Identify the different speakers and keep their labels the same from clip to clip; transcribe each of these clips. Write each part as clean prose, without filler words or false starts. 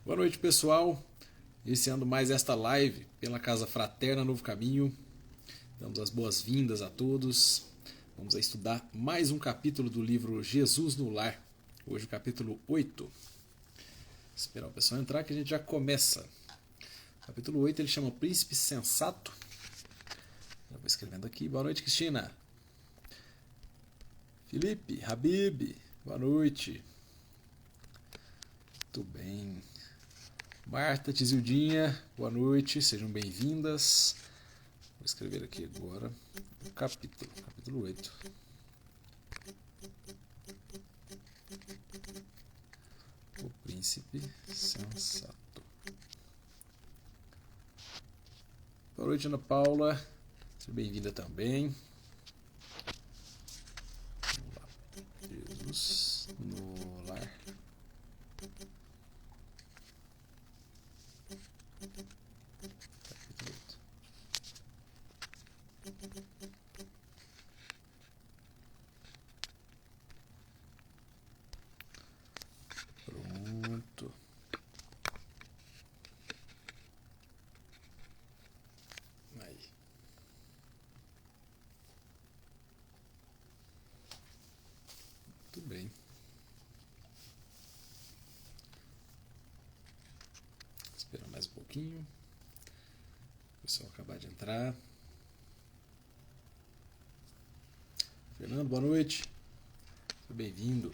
Speaker 1: Boa noite, pessoal. Iniciando mais esta live pela Casa Fraterna Novo Caminho. Damos as boas-vindas a todos. Vamos a estudar mais um capítulo do livro Jesus no Lar. Hoje o capítulo 8. Esperar o pessoal entrar que a gente já começa. O capítulo 8 ele chama Príncipe Sensato. Já vou escrevendo aqui. Boa noite, Cristina. Felipe, Habib, boa noite. Muito bem. Marta, Tizildinha, boa noite, sejam bem-vindas. Vou escrever aqui agora o capítulo 8. O Príncipe Sensato. Boa noite, Ana Paula, seja bem-vinda também. Vamos lá. Jesus no Lar. Pronto. Aí. Muito bem. Esperar mais um pouquinho. O pessoal acabar de entrar. Fernando, boa noite. Seja bem-vindo.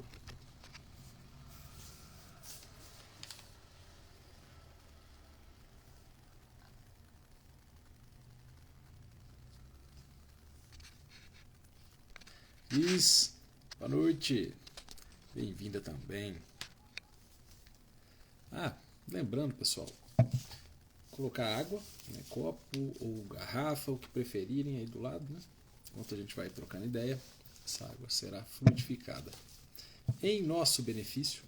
Speaker 1: Liz, boa noite. Bem-vinda também. Lembrando, pessoal, colocar água, né, copo ou garrafa, o que preferirem aí do lado, né? Enquanto a gente vai trocando ideia, essa água será fluidificada em nosso benefício,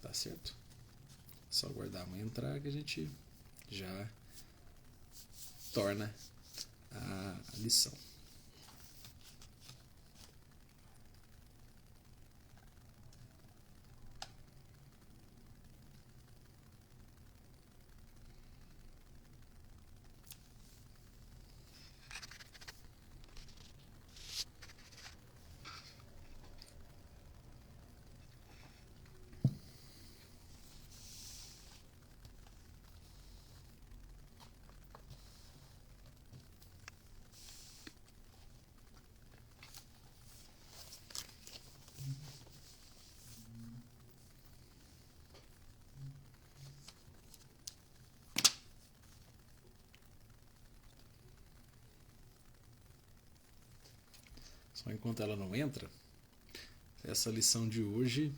Speaker 1: tá certo? Só aguardar a mãe entrar que a gente já torna a lição. Só enquanto ela não entra, essa lição de hoje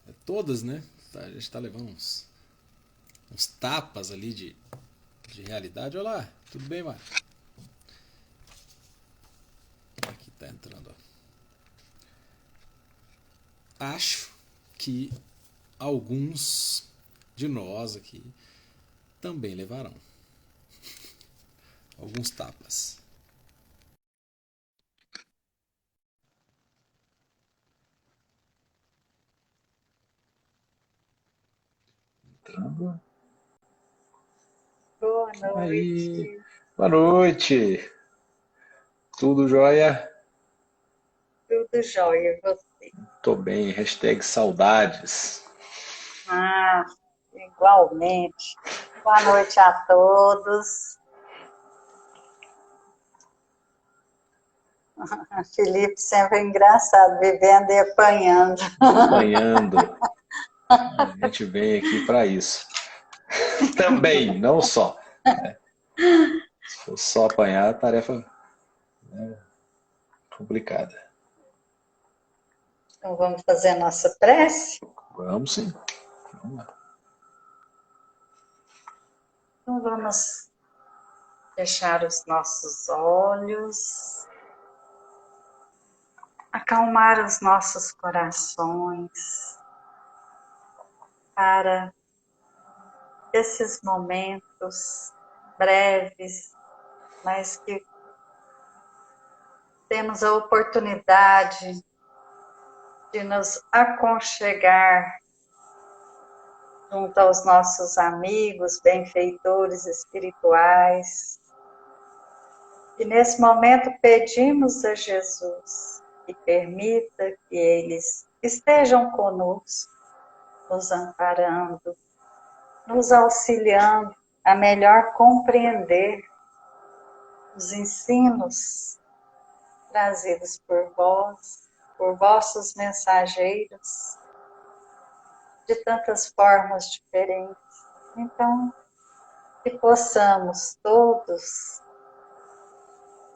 Speaker 1: é todas, né? A gente está levando uns tapas ali de realidade. Olha lá, tudo bem, Mário? Aqui tá entrando, ó. Acho que alguns de nós aqui também levarão alguns tapas.
Speaker 2: Boa
Speaker 1: Aí,
Speaker 2: noite.
Speaker 1: boa noite. Tudo jóia?
Speaker 2: Tudo jóia, e você?
Speaker 1: Tô bem. Hashtag saudades.
Speaker 2: Ah, igualmente. Boa noite a todos. Felipe sempre é engraçado, vivendo e apanhando.
Speaker 1: Apanhando. A gente vem aqui para isso. Também, não só. Se for só apanhar, tarefa complicada.
Speaker 2: Então vamos fazer a nossa prece?
Speaker 1: Vamos sim. Vamos lá.
Speaker 2: Então vamos fechar os nossos olhos, acalmar os nossos corações para esses momentos breves, mas que temos a oportunidade de nos aconchegar junto aos nossos amigos, benfeitores espirituais. E nesse momento pedimos a Jesus que permita que eles estejam conosco, nos amparando, nos auxiliando a melhor compreender os ensinos trazidos por vós, por vossos mensageiros, de tantas formas diferentes. Então, que possamos todos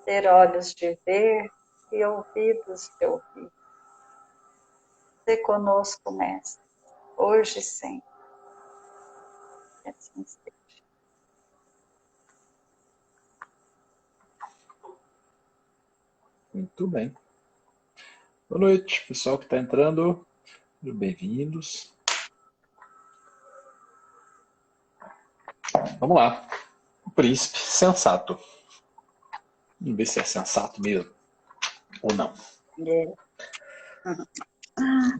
Speaker 2: ter olhos de ver e ouvidos de ouvir. Sê conosco, Mestre, hoje e sempre. Que assim seja.
Speaker 1: Muito bem. Boa noite, pessoal que está entrando. Bem-vindos. Vamos lá. O príncipe sensato. Vamos ver se é sensato mesmo ou não.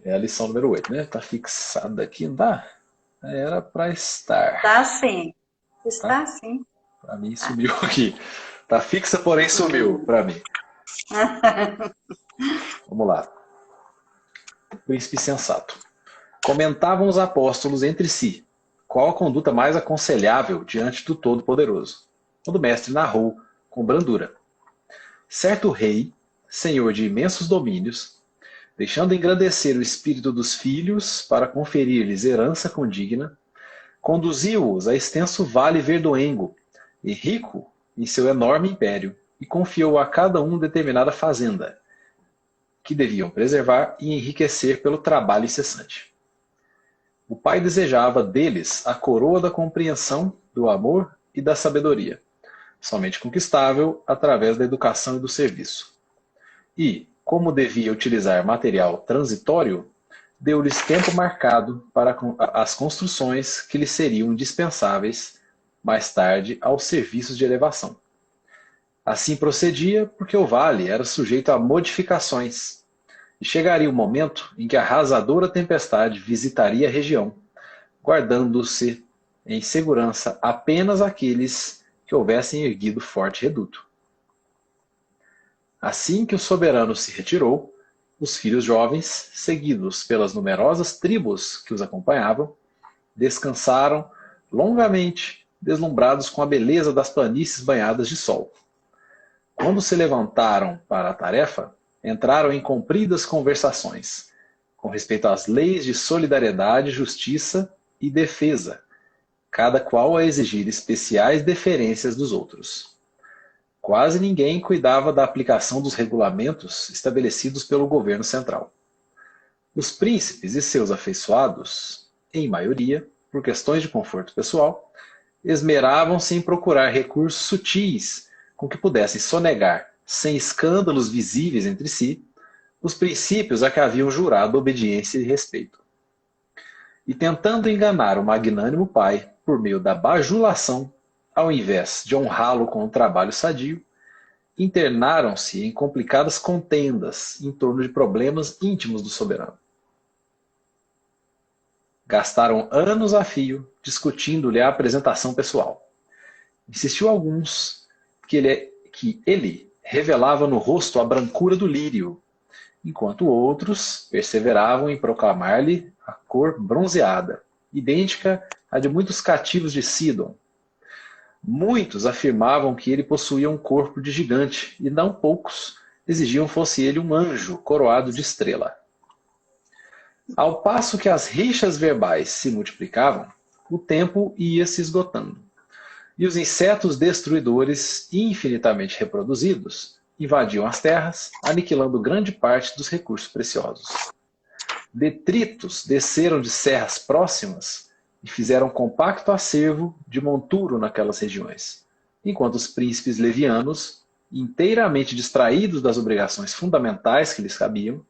Speaker 1: É a lição número 8, né? Tá fixada aqui, não tá? Era para estar.
Speaker 2: Tá sim. Está sim.
Speaker 1: Para mim sumiu aqui. Tá fixa, porém sumiu para mim. Vamos lá. O príncipe sensato. Comentavam os apóstolos entre si qual a conduta mais aconselhável diante do Todo-Poderoso. Quando o mestre narrou com brandura. Certo rei, senhor de imensos domínios, deixando engrandecer o espírito dos filhos para conferir-lhes herança condigna, conduziu-os a extenso vale verdoengo, e rico em seu enorme império, e confiou a cada um determinada fazenda, que deviam preservar e enriquecer pelo trabalho incessante. O pai desejava deles a coroa da compreensão, do amor e da sabedoria, somente conquistável através da educação e do serviço. E, como devia utilizar material transitório, deu-lhes tempo marcado para as construções que lhes seriam indispensáveis mais tarde aos serviços de elevação. Assim procedia porque o vale era sujeito a modificações, e chegaria o momento em que a arrasadora tempestade visitaria a região, guardando-se em segurança apenas aqueles que houvessem erguido forte reduto. Assim que o soberano se retirou, os filhos jovens, seguidos pelas numerosas tribos que os acompanhavam, descansaram longamente, deslumbrados com a beleza das planícies banhadas de sol. Quando se levantaram para a tarefa, entraram em compridas conversações, com respeito às leis de solidariedade, justiça e defesa, cada qual a exigir especiais deferências dos outros. Quase ninguém cuidava da aplicação dos regulamentos estabelecidos pelo governo central. Os príncipes e seus afeiçoados, em maioria, por questões de conforto pessoal, esmeravam-se em procurar recursos sutis com que pudessem sonegar, sem escândalos visíveis entre si, os princípios a que haviam jurado obediência e respeito. E tentando enganar o magnânimo pai por meio da bajulação, ao invés de honrá-lo com um trabalho sadio, internaram-se em complicadas contendas em torno de problemas íntimos do soberano. Gastaram anos a fio discutindo-lhe a apresentação pessoal. Insistiu alguns que ele revelava no rosto a brancura do lírio, enquanto outros perseveravam em proclamar-lhe a cor bronzeada, idêntica à de muitos cativos de Sidon. Muitos afirmavam que ele possuía um corpo de gigante, e não poucos exigiam fosse ele um anjo coroado de estrela. Ao passo que as rixas verbais se multiplicavam, o tempo ia se esgotando, e os insetos destruidores, infinitamente reproduzidos, invadiam as terras, aniquilando grande parte dos recursos preciosos. Detritos desceram de serras próximas e fizeram compacto acervo de monturo naquelas regiões, enquanto os príncipes levianos, inteiramente distraídos das obrigações fundamentais que lhes cabiam,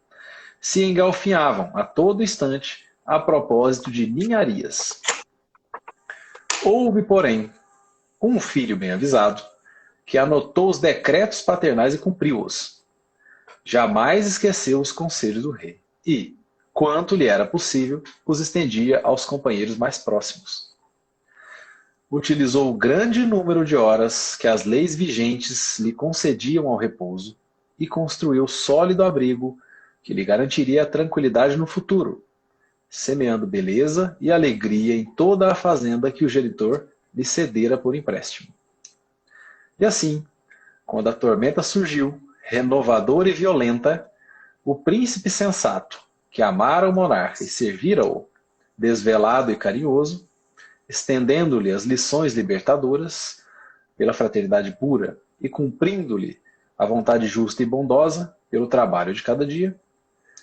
Speaker 1: se engalfinhavam a todo instante a propósito de ninharias. Houve, porém, um filho bem avisado, que anotou os decretos paternais e cumpriu-os. Jamais esqueceu os conselhos do rei. E,
Speaker 3: quanto lhe era possível, os estendia aos companheiros mais próximos. Utilizou o grande número de horas que as leis vigentes lhe concediam ao repouso e construiu sólido abrigo que lhe garantiria a tranquilidade no futuro, semeando beleza e alegria em toda a fazenda que o genitor lhe cedera por empréstimo. E assim, quando a tormenta surgiu, renovadora e violenta, o príncipe sensato, que amara o monarca e servira-o, desvelado e carinhoso, estendendo-lhe as lições libertadoras pela fraternidade pura e cumprindo-lhe a vontade justa e bondosa pelo trabalho de cada dia,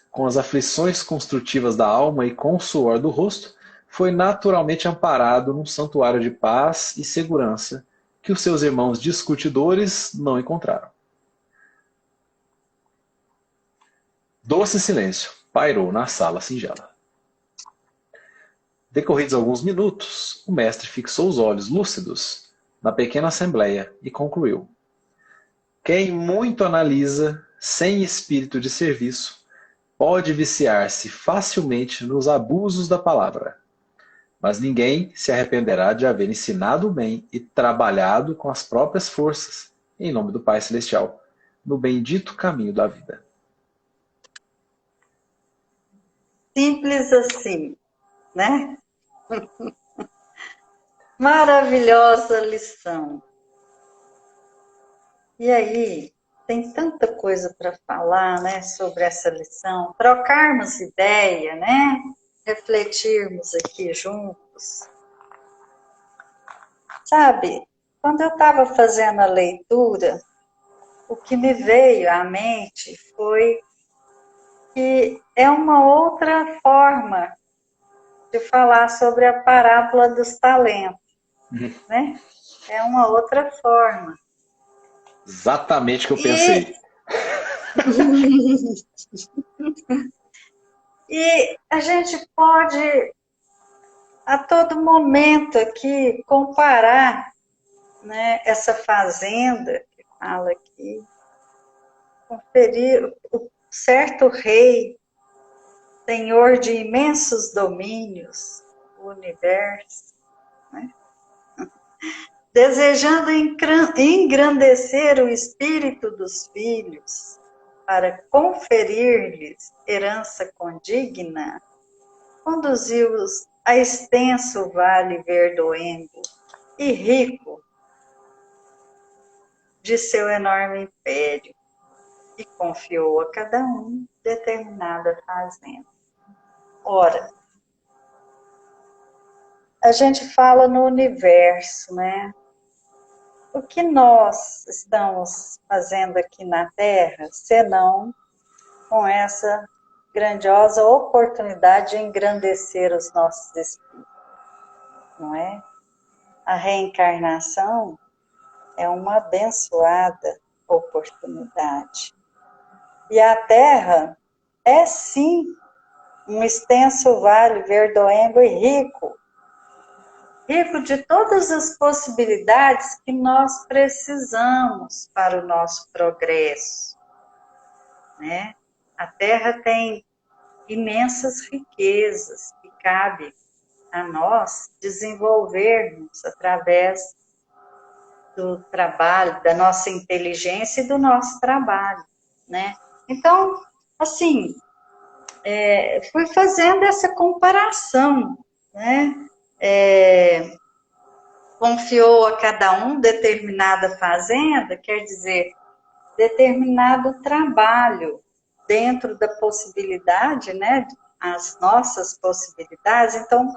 Speaker 3: com as aflições construtivas da alma e com o suor do rosto, foi naturalmente amparado num santuário de paz e segurança que os seus irmãos discutidores não encontraram. Doce silêncio pairou na sala singela. Decorridos alguns minutos, o mestre fixou os olhos lúcidos na pequena assembleia e concluiu: quem muito analisa, sem espírito de serviço, pode viciar-se facilmente nos abusos da palavra, mas ninguém se arrependerá de haver ensinado o bem e trabalhado com as próprias forças, em nome do Pai Celestial, no bendito caminho da vida.
Speaker 2: Simples assim, né? Maravilhosa lição. E aí, tem tanta coisa para falar, né, sobre essa lição, trocarmos ideia, né, refletirmos aqui juntos. Sabe, quando eu estava fazendo a leitura, o que me veio à mente foi que é uma outra forma de falar sobre a parábola dos talentos, né? É uma outra forma.
Speaker 3: Exatamente o que eu pensei.
Speaker 2: E a gente pode, a todo momento aqui, comparar, né, essa fazenda que fala aqui, conferir o certo rei, senhor de imensos domínios, o universo, né? Desejando engrandecer o espírito dos filhos, para conferir-lhes herança condigna, conduziu-os a extenso vale verdoengo e rico de seu enorme império, e confiou a cada um determinada fazenda. Ora, a gente fala no universo, né? O que nós estamos fazendo aqui na Terra, senão com essa grandiosa oportunidade de engrandecer os nossos espíritos, não é? A reencarnação é uma abençoada oportunidade. E a Terra é, sim, um extenso vale verdoengo e rico de todas as possibilidades que nós precisamos para o nosso progresso, né? A Terra tem imensas riquezas que cabe a nós desenvolvermos através do trabalho, da nossa inteligência e do nosso trabalho, né? Então, assim, fui fazendo essa comparação, né? Confiou a cada um determinada fazenda, quer dizer, determinado trabalho dentro da possibilidade, né? As nossas possibilidades. Então,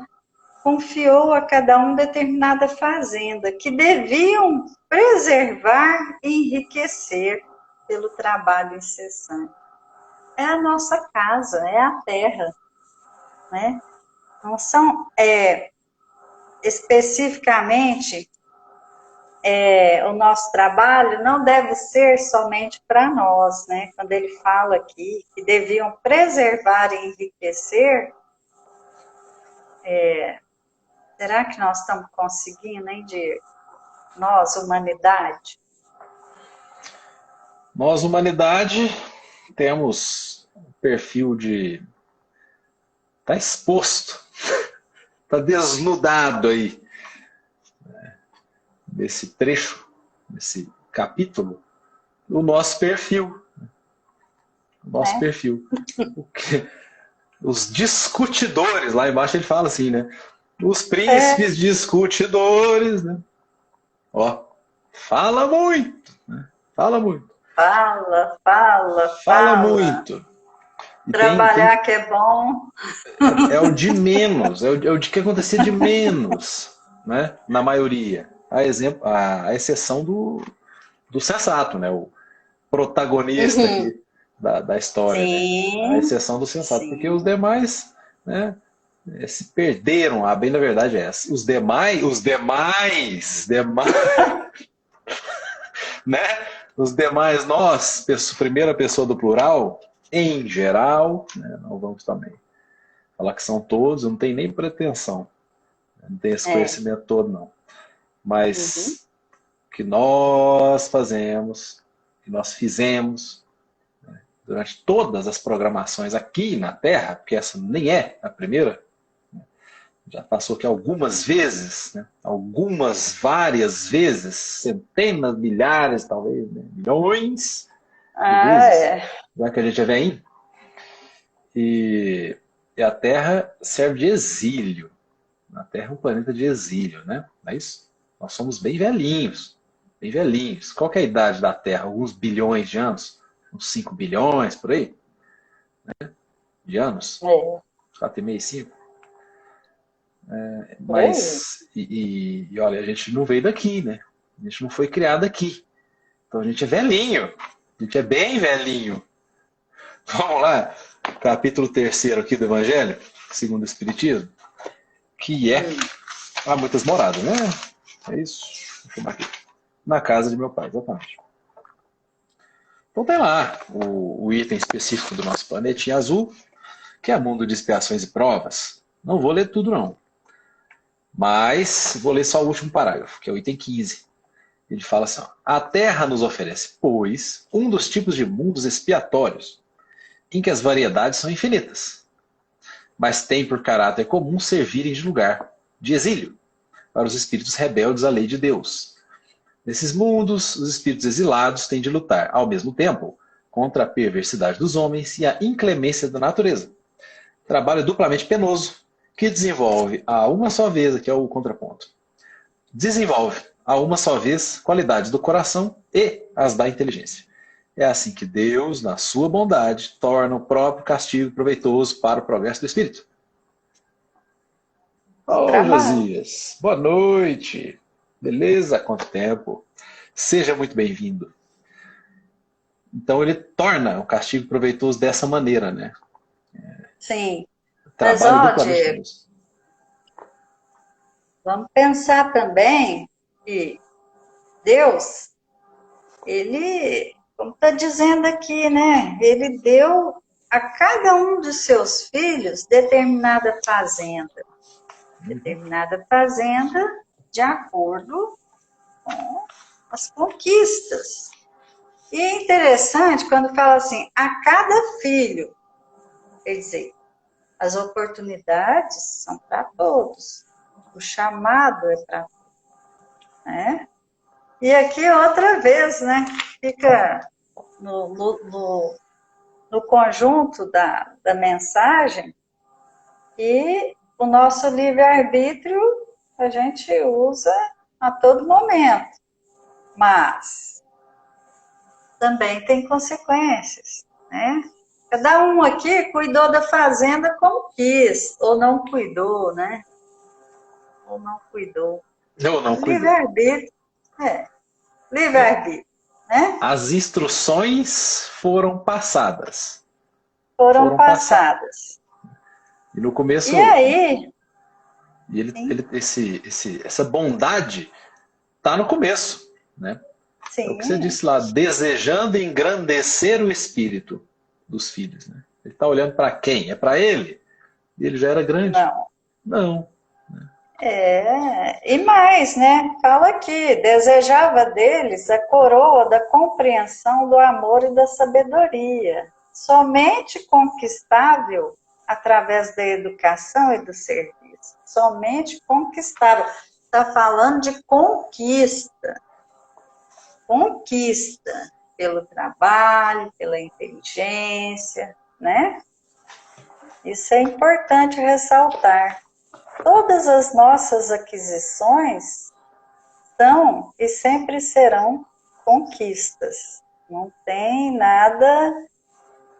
Speaker 2: confiou a cada um determinada fazenda, que deviam preservar e enriquecer pelo trabalho incessante. É a nossa casa, é a terra, né? Não são, especificamente, o nosso trabalho não deve ser somente para nós, né? Quando ele fala aqui que deviam preservar e enriquecer, será que nós estamos conseguindo, hein, Diego? Nós, humanidade?
Speaker 3: Nós, humanidade, temos um perfil de está exposto, está desnudado aí, nesse trecho, nesse capítulo, o nosso perfil. O nosso perfil. Os discutidores, lá embaixo ele fala assim, né? Os príncipes discutidores, né? Ó, fala muito, né? Fala muito. Fala muito. E
Speaker 2: trabalhar que é bom.
Speaker 3: É o de menos, é o de que acontecia de menos, né? Na maioria. A exceção do sensato, né? O protagonista aqui da história,
Speaker 2: sim,
Speaker 3: né? A exceção do sensato, porque os demais, né? Se perderam, a bem da verdade é essa. Os demais, né? Os demais, nós, primeira pessoa do plural, em geral, né? Não vamos também falar que são todos, eu não tenho nem pretensão, não tenho esse conhecimento todo, não. Mas o que nós fazemos, o que nós fizemos, né? Durante todas as programações aqui na Terra, porque essa nem é a primeira, já passou aqui algumas vezes, né? Várias vezes, centenas, milhares, talvez, né? Milhões de vezes, já que a gente é velhinho. E a Terra serve de exílio. A Terra é um planeta de exílio, né? Não é isso? Nós somos bem velhinhos, bem velhinhos. Qual que é a idade da Terra? Alguns bilhões de anos? Uns 5 bilhões, por aí? Né? De anos? 4,5, 5. Mas, olha, a gente não veio daqui, né? A gente não foi criado aqui. Então a gente é velhinho. A gente é bem velhinho. Vamos lá, capítulo 3 aqui do Evangelho, segundo o Espiritismo, que é... Há muitas moradas, né? É isso. Aqui. Na casa de meu pai, exatamente. Então tem lá o item específico do nosso planetinha azul, que é mundo de expiações e provas. Não vou ler tudo, não. Mas vou ler só o último parágrafo, que é o item 15. Ele fala assim, ó, a Terra nos oferece, pois, um dos tipos de mundos expiatórios, em que as variedades são infinitas, mas tem por caráter comum servirem de lugar de exílio para os espíritos rebeldes à lei de Deus. Nesses mundos, os espíritos exilados têm de lutar, ao mesmo tempo, contra a perversidade dos homens e a inclemência da natureza. Trabalho duplamente penoso, que desenvolve a uma só vez, aqui é o contraponto, desenvolve a uma só vez qualidades do coração e as da inteligência. É assim que Deus, na sua bondade, torna o próprio castigo proveitoso para o progresso do espírito. Josias, boa noite. Beleza? Quanto tempo? Seja muito bem-vindo. Então ele torna o castigo proveitoso dessa maneira, né?
Speaker 2: Sim.
Speaker 3: Trabalho duplamente penoso.
Speaker 2: Vamos pensar também que Deus, ele, como está dizendo aqui, né? Ele deu a cada um de seus filhos determinada fazenda. Determinada fazenda de acordo com as conquistas. E é interessante quando fala assim, a cada filho, quer dizer, as oportunidades são para todos, o chamado é para todos, né? E aqui outra vez, né, fica no conjunto da mensagem e o nosso livre-arbítrio a gente usa a todo momento, mas também tem consequências, né? Cada um aqui cuidou da fazenda como quis, ou não cuidou, né? Ou não cuidou.
Speaker 3: Não cuidou.
Speaker 2: Livre-arbítrio, livre-arbítrio, né?
Speaker 3: As instruções foram passadas.
Speaker 2: Foram passadas.
Speaker 3: E no começo...
Speaker 2: E aí...
Speaker 3: essa bondade está no começo, né?
Speaker 2: Sim.
Speaker 3: É o que você disse lá, desejando engrandecer o espírito dos filhos, né? Ele está olhando para quem? É para ele? E ele já era grande? Não.
Speaker 2: E mais, né? Fala aqui, desejava deles a coroa da compreensão, do amor e da sabedoria, somente conquistável através da educação e do serviço. Somente conquistaram. Está falando de conquista. Conquista pelo trabalho, pela inteligência, né? Isso é importante ressaltar. Todas as nossas aquisições são e sempre serão conquistas. Não tem nada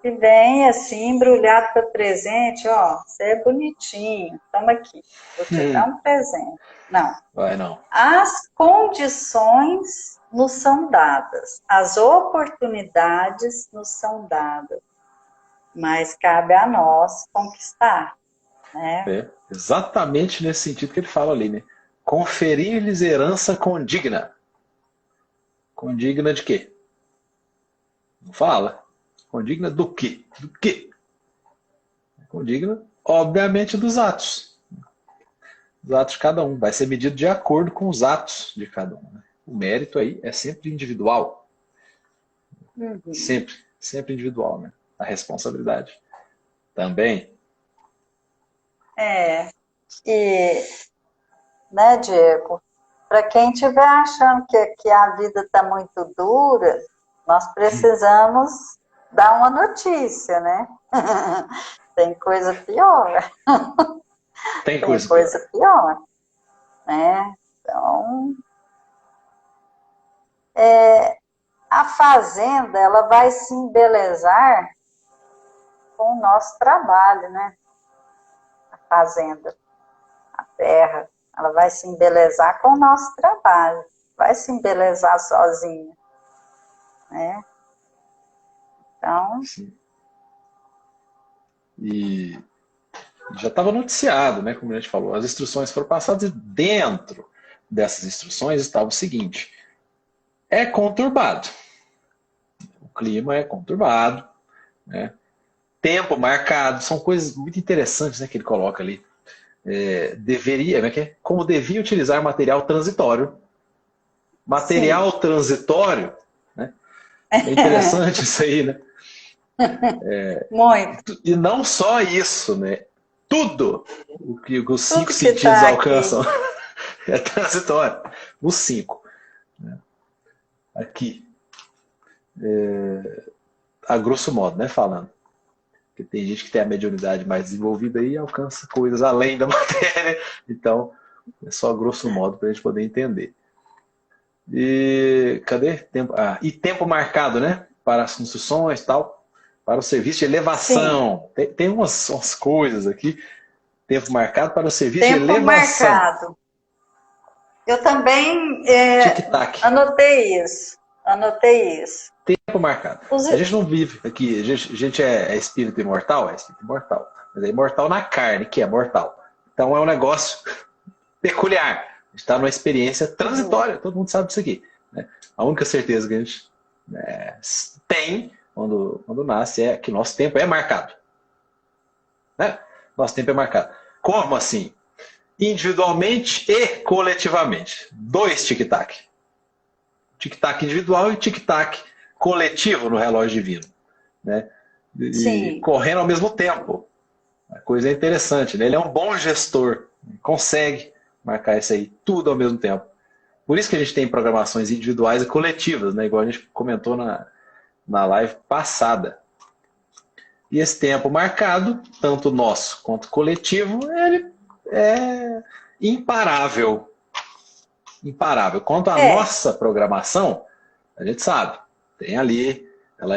Speaker 2: que vem assim, embrulhado para presente, ó, você é bonitinho, toma aqui, vou te dar um presente. Não.
Speaker 3: Vai não.
Speaker 2: As condições nos são dadas, as oportunidades nos são dadas, mas cabe a nós conquistar, né?
Speaker 3: É, exatamente nesse sentido que ele fala ali, né? Conferir-lhes herança condigna. Condigna de quê? Não fala. Condigna do quê? Do quê? Condigna, obviamente, dos atos. Os atos de cada um. Vai ser medido de acordo com os atos de cada um. Né? O mérito aí é sempre individual. Sempre. Sempre individual, né? A responsabilidade também.
Speaker 2: E, né, Diego, para quem estiver achando que a vida está muito dura, nós precisamos dar uma notícia, né? Tem coisa pior.
Speaker 3: Tem
Speaker 2: coisa pior. Né? Então, a fazenda, ela vai se embelezar com o nosso trabalho, né? A fazenda, a terra, ela vai se embelezar com o nosso trabalho, vai se embelezar sozinha, né? Então...
Speaker 3: Sim. E já estava noticiado, né, como a gente falou, as instruções foram passadas e dentro dessas instruções estava o seguinte: é conturbado, o clima é conturbado, né? Tempo marcado, são coisas muito interessantes, né, que ele coloca ali. Como devia utilizar material transitório. Material
Speaker 2: Sim.
Speaker 3: Transitório, né? É interessante isso aí, né?
Speaker 2: Muito.
Speaker 3: E não só isso, né? Tudo o que os
Speaker 2: Tudo
Speaker 3: cinco
Speaker 2: que
Speaker 3: sentidos
Speaker 2: tá
Speaker 3: alcançam é transitório. Os cinco. Né? Aqui. A grosso modo, né? Falando. Porque tem gente que tem a mediunidade mais desenvolvida e alcança coisas além da matéria. Então, é só grosso modo para a gente poder entender. E cadê? Tempo, e tempo marcado, né? Para as construções e tal. Para o serviço de elevação. Tem umas coisas aqui. Tempo marcado para o serviço de elevação.
Speaker 2: Tempo marcado. Eu também
Speaker 3: Tic-tac.
Speaker 2: Anotei isso.
Speaker 3: Tempo marcado. A gente não vive aqui. A gente é espírito imortal? É espírito imortal. Mas é imortal na carne, que é mortal. Então é um negócio peculiar. A gente está numa experiência transitória. Todo mundo sabe disso aqui. Né? A única certeza que a gente tem quando nasce é que nosso tempo é marcado. Né? Nosso tempo é marcado. Como assim? Individualmente e coletivamente. 2 tic-tac. Tic-tac individual e tic-tac coletivo no relógio divino. Né? E correndo ao mesmo tempo. A coisa é interessante. Né? Ele é um bom gestor. Consegue marcar isso aí tudo ao mesmo tempo. Por isso que a gente tem programações individuais e coletivas, né? Igual a gente comentou na live passada. E esse tempo marcado, tanto nosso quanto coletivo, ele é imparável. Imparável. Quanto à nossa programação, a gente sabe, tem ali, ela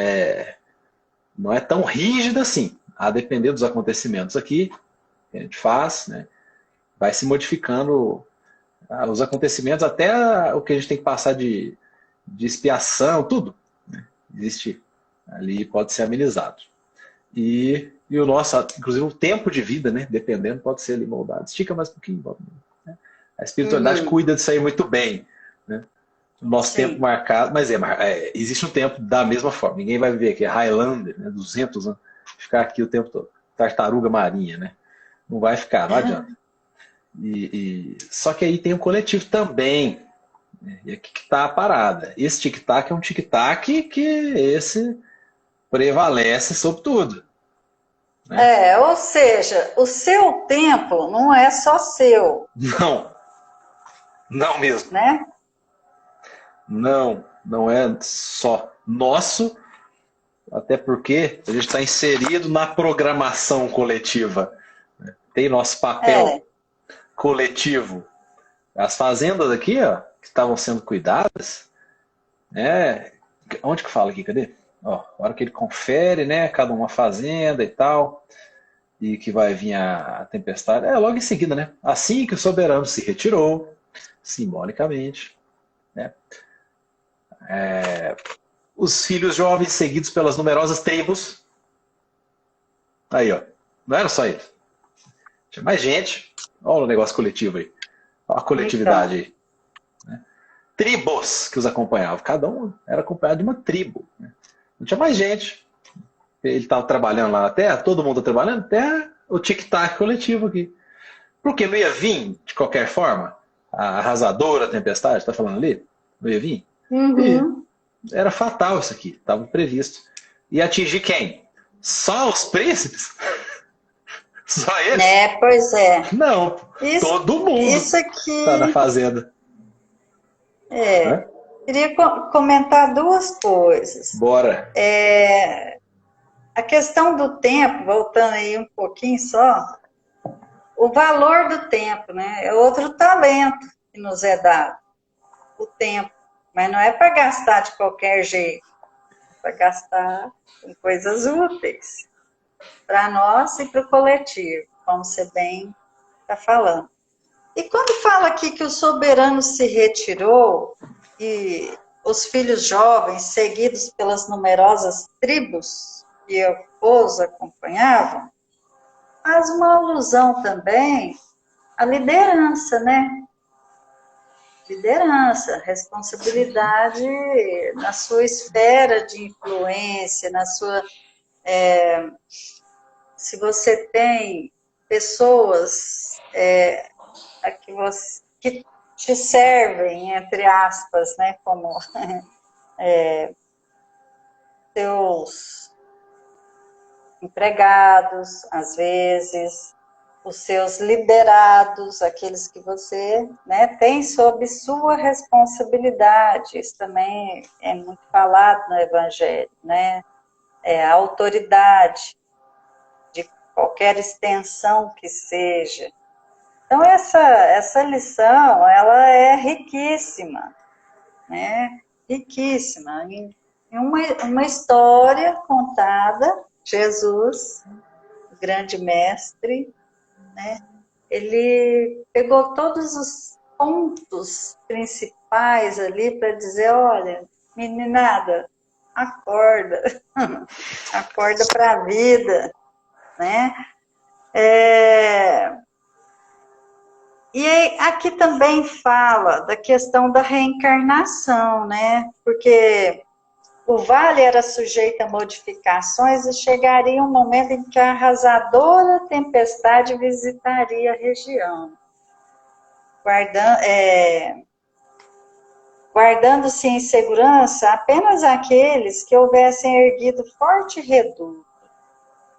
Speaker 3: não é tão rígida assim. A depender dos acontecimentos aqui, que a gente faz, né, vai se modificando os acontecimentos, até o que a gente tem que passar de expiação, tudo. Né, existe ali, pode ser amenizado. E o nosso, inclusive o tempo de vida, né, dependendo, pode ser ali moldado. Estica mais um pouquinho. Né? A espiritualidade cuida disso aí muito bem. Né? O nosso tempo marcado, mas existe um tempo da mesma forma. Ninguém vai viver aqui, Highlander, né, 200 anos, ficar aqui o tempo todo. Tartaruga marinha, né? Não vai ficar, não adianta. Só que aí tem um coletivo também. Né? E aqui que está a parada. Esse tic-tac é um tic-tac que esse prevalece sobre tudo. né?
Speaker 2: Ou seja, o seu tempo não é só seu,
Speaker 3: Não, não mesmo.
Speaker 2: né?
Speaker 3: Não, não é só nosso, até porque a gente está inserido na programação coletiva. Tem nosso papel
Speaker 2: É,
Speaker 3: coletivo. As fazendas aqui, ó, que estavam sendo cuidadas, né? Onde que fala aqui? Cadê? Ó, a hora que ele confere, né? Cada uma fazenda e tal, e que vai vir a tempestade. É logo em seguida, né? Assim que o soberano se retirou, simbolicamente, né? Os filhos jovens seguidos pelas numerosas tribos. Aí, ó. Não era só isso. Tinha mais gente. Olha o negócio coletivo aí. Olha a coletividade
Speaker 2: então,
Speaker 3: aí. Tribos que os acompanhavam. Cada um era acompanhado de uma tribo. Né? Não tinha mais gente. Ele estava trabalhando lá na Terra, todo mundo trabalhando, Terra, o tic-tac coletivo aqui. Porque não ia vir, de qualquer forma, a arrasadora tempestade, está falando ali? Não ia vir? E
Speaker 2: uhum,
Speaker 3: era fatal isso aqui, estava previsto. E atingir quem? Só os príncipes? Só eles?
Speaker 2: pois é.
Speaker 3: Não,
Speaker 2: Isso,
Speaker 3: todo mundo
Speaker 2: isso
Speaker 3: está na
Speaker 2: aqui,
Speaker 3: fazenda. Né?
Speaker 2: queria comentar duas coisas.
Speaker 3: Bora.
Speaker 2: A questão do tempo, voltando aí um pouquinho só, o valor do tempo, né? É outro talento que nos é dado, o tempo. Mas não é para gastar de qualquer jeito, é para gastar com coisas úteis para nós e para o coletivo, como você bem está falando. E quando fala aqui que o soberano se retirou e os filhos jovens, seguidos pelas numerosas tribos que os acompanhavam, faz uma alusão também à liderança, né? Liderança, responsabilidade na sua esfera de influência, na sua. Se você tem pessoas que te servem, entre aspas, né, como seus empregados, às vezes, os seus liderados, aqueles que você, né, tem sob sua responsabilidade. Isso também é muito falado no Evangelho, né? A autoridade de qualquer extensão que seja. Então, essa lição, ela é riquíssima, né? Riquíssima. Em uma história contada, Jesus, o grande mestre, né? Ele pegou todos os pontos principais ali para dizer, olha, meninada, acorda, acorda para a vida, né? E aqui também fala da questão da reencarnação, né? Porque o vale era sujeito a modificações e chegaria um momento em que a arrasadora tempestade visitaria a região, guardando-se em segurança apenas aqueles que houvessem erguido forte reduto.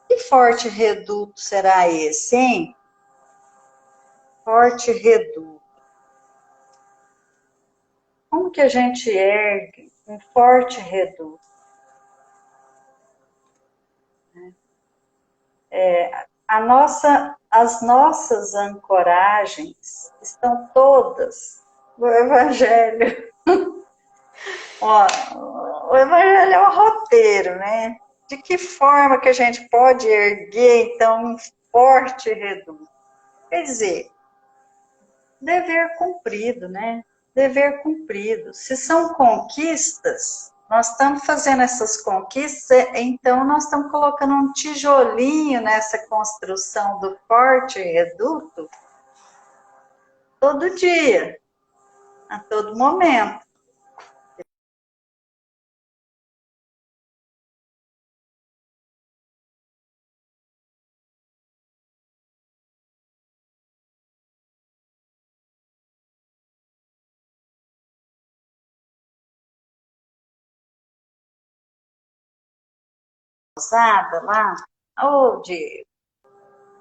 Speaker 2: Que forte reduto será esse, hein? Forte reduto. Como que a gente ergue um forte reduto? As nossas ancoragens estão todas no Evangelho. Ó, o Evangelho é um roteiro, né? De que forma que a gente pode erguer, então, um forte reduto? Quer dizer, dever cumprido, né? Dever cumprido. Se são conquistas, nós estamos fazendo essas conquistas, então nós estamos colocando um tijolinho nessa construção do forte reduto todo dia, a todo momento. Usada lá, Ô, Diego,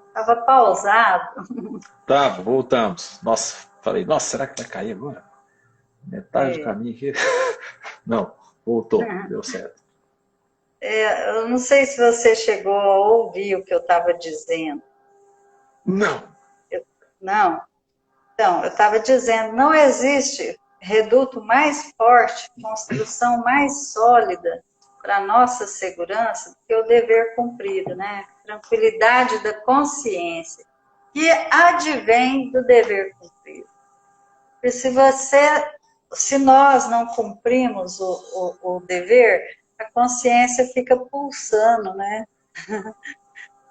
Speaker 2: estava pausado.
Speaker 3: Tá, voltamos. Nossa, falei, nossa, será que vai cair agora? Metade do
Speaker 2: É.
Speaker 3: caminho aqui. Não, voltou, deu certo.
Speaker 2: Eu não sei se você chegou a ouvir o que eu estava dizendo.
Speaker 3: Não.
Speaker 2: Não? Então, eu estava dizendo, não existe reduto mais forte, construção mais sólida para a nossa segurança do que o dever cumprido, né? Tranquilidade da consciência, que advém do dever cumprido. E se nós não cumprimos o dever, a consciência fica pulsando, né?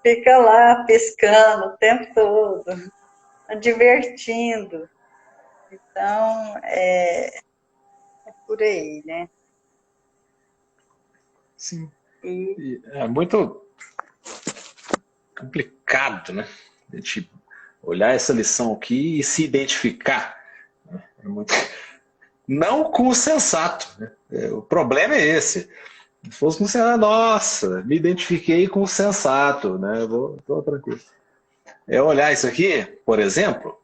Speaker 2: Fica lá pescando o tempo todo, divertindo. Então, é por aí, né?
Speaker 3: Sim.
Speaker 2: E,
Speaker 3: E é muito complicado, né? A gente olhar essa lição aqui e se identificar. Né? É muito... Não com o sensato. Né? O problema é esse. Se fosse com o sensato, nossa, me identifiquei com o sensato, né? Tô tranquilo. É olhar isso aqui, por exemplo,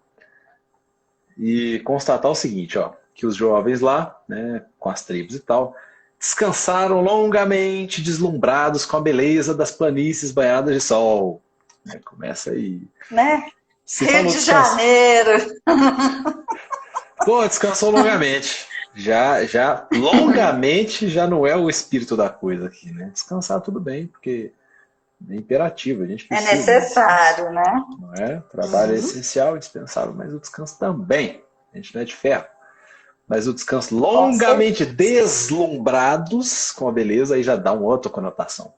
Speaker 3: e constatar o seguinte, ó, que os jovens lá, né, com as tribos e tal, descansaram longamente, deslumbrados com a beleza das planícies banhadas de sol. Né, começa aí.
Speaker 2: né?
Speaker 3: Se
Speaker 2: Rio
Speaker 3: falou
Speaker 2: de
Speaker 3: descanso.
Speaker 2: Janeiro.
Speaker 3: Pô, descansou longamente. Já longamente já não é o espírito da coisa aqui, né? Descansar tudo bem, porque é imperativo, a gente
Speaker 2: É
Speaker 3: precisa.
Speaker 2: necessário, né?
Speaker 3: Não é? O trabalho é essencial, indispensável, mas o descanso também. A gente não é de ferro. Mas o descanso
Speaker 2: Com
Speaker 3: longamente
Speaker 2: certeza.
Speaker 3: deslumbrados com a beleza, aí já dá uma outra conotação.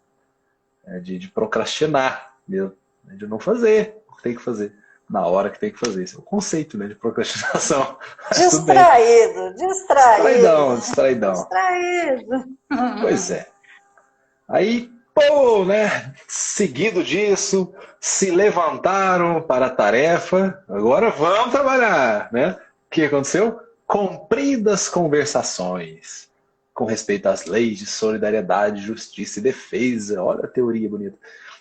Speaker 3: É de procrastinar mesmo. De não fazer o que tem que fazer. Na hora que tem que fazer. Esse é o conceito, né, de procrastinação. Mas tudo bem.
Speaker 2: Distraído, distraído,
Speaker 3: Distraidão,
Speaker 2: né?
Speaker 3: distraidão.
Speaker 2: Distraído.
Speaker 3: Pois é. Aí, pô, né? Seguido disso, se levantaram para a tarefa. Agora vamos trabalhar, né? O que aconteceu? Compridas conversações com respeito às leis de solidariedade, justiça e defesa. Olha a teoria bonita.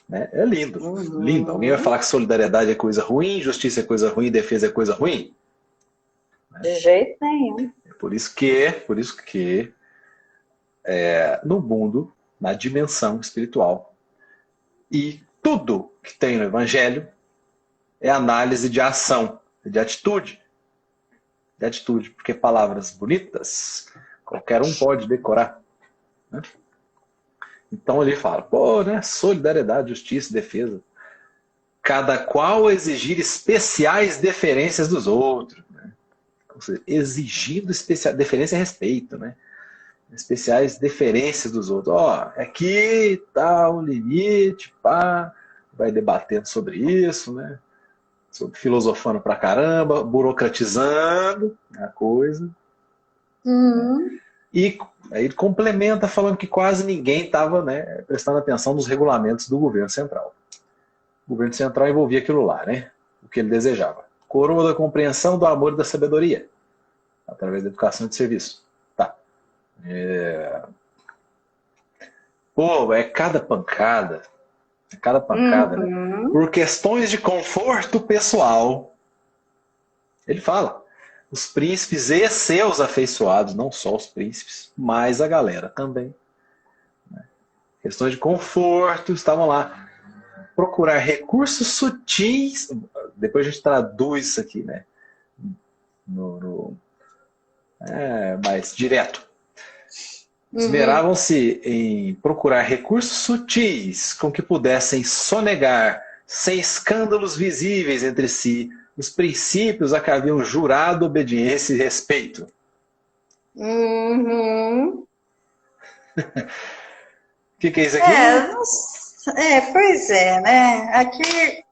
Speaker 3: Né? É lindo, lindo. Alguém vai falar que solidariedade é coisa ruim, justiça é coisa ruim, defesa é coisa ruim?
Speaker 2: De jeito nenhum.
Speaker 3: É por isso que no mundo, na dimensão espiritual, e tudo que tem no Evangelho é análise de ação, de atitude. De atitude, porque palavras bonitas qualquer um pode decorar. Né? Então ele fala, pô, né? Solidariedade, justiça, defesa. Cada qual exigir especiais deferências dos outros. Né? Ou seja, exigindo especial deferência e respeito, né? Especiais deferências dos outros. Ó, aqui tá o limite, pá, vai debatendo sobre isso, né? Sobre filosofando pra caramba, burocratizando a coisa. E aí ele complementa falando que quase ninguém estava, né, prestando atenção nos regulamentos do governo central. O governo central envolvia aquilo lá, né? O que ele desejava. Coroa da compreensão, do amor e da sabedoria. Através da educação e de serviço. Tá. Pô, é cada pancada. É cada pancada, né? Por questões de conforto pessoal. Ele fala. Os príncipes e seus afeiçoados, não só os príncipes, mas a galera também. Questões de conforto, estavam lá. Procurar recursos sutis. Depois a gente traduz isso aqui, né? Mais direto. Esmeravam-se em procurar recursos sutis com que pudessem sonegar, sem escândalos visíveis entre si, os princípios a que haviam jurado obediência e respeito. O que é isso aqui?
Speaker 2: Pois é, né? Aqui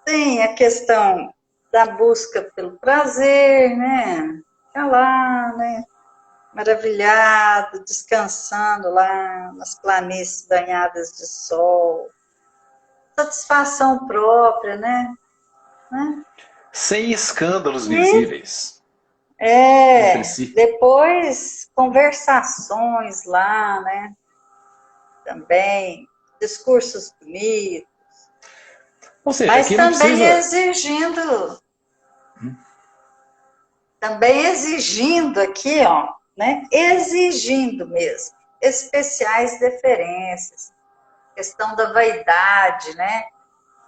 Speaker 2: tem a questão da busca pelo prazer, né? Fica lá, né? Maravilhado, descansando lá nas planícies banhadas de sol. Satisfação própria, né?
Speaker 3: Sem escândalos visíveis.
Speaker 2: Entre si. Depois conversações lá, né? Também discursos bonitos,
Speaker 3: Ou seja,
Speaker 2: Mas
Speaker 3: aqui não
Speaker 2: também
Speaker 3: precisa...
Speaker 2: exigindo, também exigindo aqui, ó, né? Exigindo mesmo, especiais deferências, questão da vaidade, né?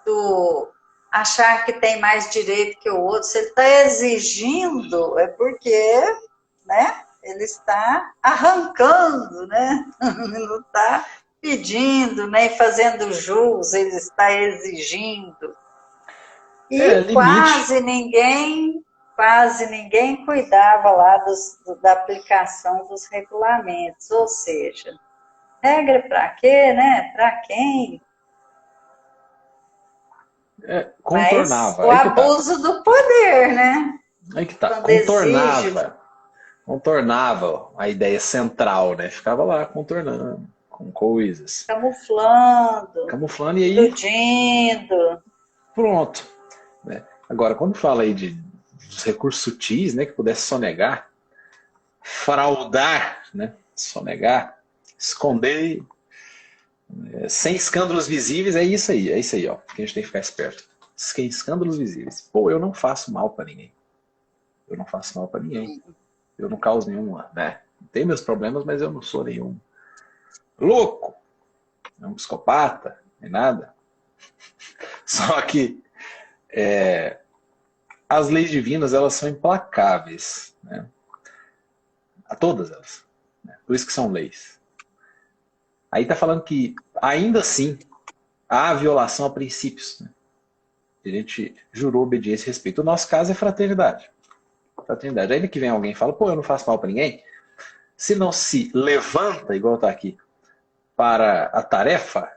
Speaker 2: Do achar que tem mais direito que o outro. Se ele está exigindo, é porque, né? Ele está arrancando, né? Ele não está pedindo, nem fazendo jus, ele está exigindo. E
Speaker 3: limite.
Speaker 2: quase ninguém cuidava lá da aplicação dos regulamentos, ou seja, regra para quê, né? Para quem? Mas
Speaker 3: Contornava.
Speaker 2: o
Speaker 3: Aí que tá.
Speaker 2: abuso do poder, né?
Speaker 3: Aí que tá.
Speaker 2: Quando exige,
Speaker 3: Contornava a ideia central, né? Ficava lá contornando com coisas,
Speaker 2: camuflando,
Speaker 3: camuflando e aí
Speaker 2: iludindo.
Speaker 3: pronto. Né? Agora, quando fala aí dos recursos sutis, né, que pudesse sonegar, fraudar, né, sonegar, esconder, sem escândalos visíveis, é isso aí, ó, que a gente tem que ficar esperto. Sem escândalos visíveis. Pô, eu não faço mal para ninguém. Eu não faço mal para ninguém. Eu não causo nenhuma, né? Tenho meus problemas, mas eu não sou nenhum louco, nenhum psicopata, nem nada. Só que as leis divinas, elas são implacáveis, né? A todas elas. Né? Por isso que são leis. Aí está falando que, ainda assim, há violação a princípios. Né? A gente jurou obediência e respeito. O nosso caso é fraternidade. Fraternidade. Ainda que vem alguém e fala, pô, eu não faço mal para ninguém. Se não se levanta, igual está aqui, para a tarefa,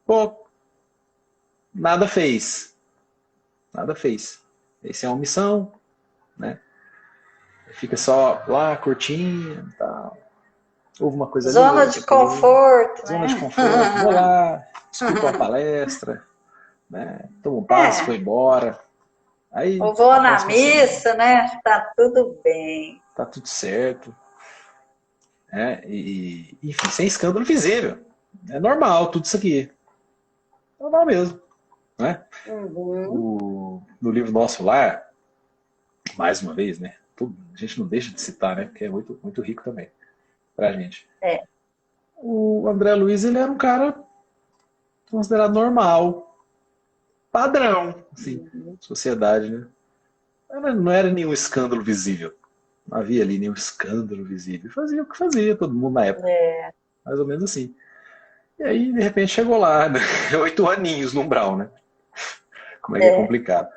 Speaker 3: pô, nada fez. Nada fez. Essa é uma omissão, né? Fica só lá, curtindo, tal. Houve uma coisa ali,
Speaker 2: Zona de conforto,
Speaker 3: zona
Speaker 2: né?
Speaker 3: de conforto, vou lá, escuto uma palestra, né? Tomo um passe, vou embora. Aí,
Speaker 2: Eu vou
Speaker 3: na
Speaker 2: na
Speaker 3: próxima semana,
Speaker 2: missa, né? Tá tudo bem.
Speaker 3: tá tudo certo. Né? Enfim, sem escândalo visível. É normal tudo isso aqui. Normal mesmo. Né? No livro Nosso Lar, mais uma vez, né? A gente não deixa de citar, né? Porque é muito, muito rico também pra gente. O André Luiz, ele era um cara considerado normal, padrão, assim, sociedade, né? Não era nenhum escândalo visível. Não havia ali nenhum escândalo visível. Fazia o que fazia todo mundo na época. Mais ou menos assim. E aí, de repente, chegou lá, né? 8 aninhos no umbral, né? Como é que é complicado.